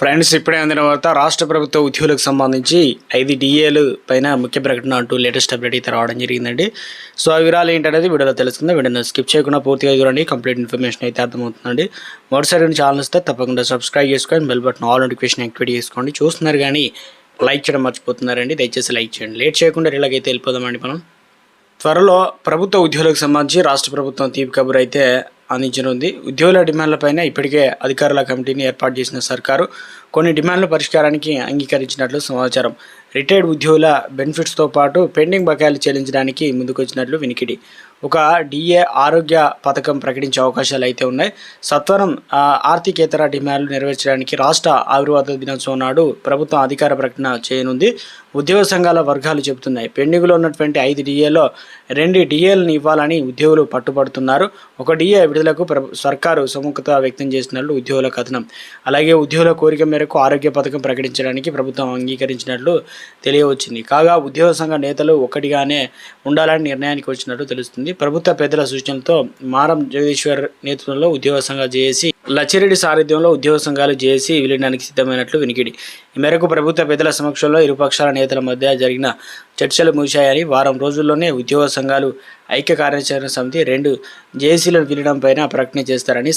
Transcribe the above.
Friends, ఇప్పుడే అందిన వార్త. రాష్ట్ర ప్రభుత్వ ఉద్యోగులకు సంబంధించి 5 డిఏలు పైన ముఖ్య ప్రకటన అంటూ లేటెస్ట్ అప్డేట్ అయితే రావడం జరిగిందండి. సో ఆ వివరాలు ఏంటనేది వీడియోలో తెలుసుకుందాం. వీడియోని స్కిప్ చేయకుండా పూర్తిగా చూడండి. కంప్లీట్ ఇన్ఫర్మేషన్ అయితే అర్థమవుతుందండి. మొదటిసారి ఛానల్ వస్తే తప్పకుండా సబ్స్క్రైబ్ చేసుకొని bell button all notification activate చేసుకోండి. చూస్తున్నారు కానీ లైక్ చేయడం మర్చిపోతున్నారండి. దయచేసి లైక్ చేయండి. లేట్ చేయకుండా ఇలాగైతే వెళ్ళిపోదామండి. మనం త్వరలో ప్రభుత్వ ఉద్యోగులకు సంబంధించి రాష్ట్ర ప్రభుత్వం తీపి కబురు అయితే అందించనుంది. ఉద్యోగుల డిమాండ్లపైన ఇప్పటికే అధికారుల కమిటీని ఏర్పాటు చేసిన సర్కారు కొన్ని డిమాండ్ల పరిష్కారానికి అంగీకరించినట్లు సమాచారం. రిటైర్డ్ ఉద్యోగుల బెనిఫిట్స్తో పాటు పెండింగ్ బకాయిలు చెల్లించడానికి ముందుకొచ్చినట్లు వినికిడి. ఒక డిఏ ఆరోగ్య పథకం ప్రకటించే అవకాశాలు అయితే ఉన్నాయి. సత్వరం ఆర్థికేతర డిమాండ్లు నెరవేర్చడానికి రాష్ట్ర ఆవిర్వాద దినోత్సవం నాడు ప్రభుత్వం అధికార ప్రకటన చేయనుంది. ఉద్యోగ సంఘాల వర్గాలు చెబుతున్నాయి. పెండింగ్లో ఉన్నటువంటి 5 డిఏలో 2 డిఏలను ఇవ్వాలని ఉద్యోగులు పట్టుబడుతున్నారు. ఒక డిఏ విడుదలకు సర్కారు సుముఖత వ్యక్తం చేసినట్లు ఉద్యోగుల కథనం. అలాగే ఉద్యోగుల కోరిక మేరకు ఆరోగ్య పథకం ప్రకటించడానికి ప్రభుత్వం అంగీకరించినట్లు తెలియవచ్చింది. కాగా ఉద్యోగ సంఘ నేతలు ఒకటిగానే ఉండాలని నిర్ణయానికి వచ్చినట్లు తెలుస్తుంది. ప్రభుత్వ పెద్దల సూచనలతో మారం జగదీశ్వర్ నేతృత్వంలో ఉద్యోగ సంఘాలు జేఏసీ, లచ్చిరెడ్డి సారథ్యంలో ఉద్యోగ సంఘాలు జేఏసీ విలీనానికి సిద్ధమైనట్లు వినికిడి. ఈ మేరకు ప్రభుత్వ పెద్దల సమక్షంలో ఇరుపక్షాల నేతల మధ్య జరిగిన చర్చలు ముగిశాయని, వారం రోజుల్లోనే ఉద్యోగ సంఘాలు ఐక్య కార్యాచరణ సమితి 2 జేఏసీల విలీనం పైన ప్రకటన చేస్తారని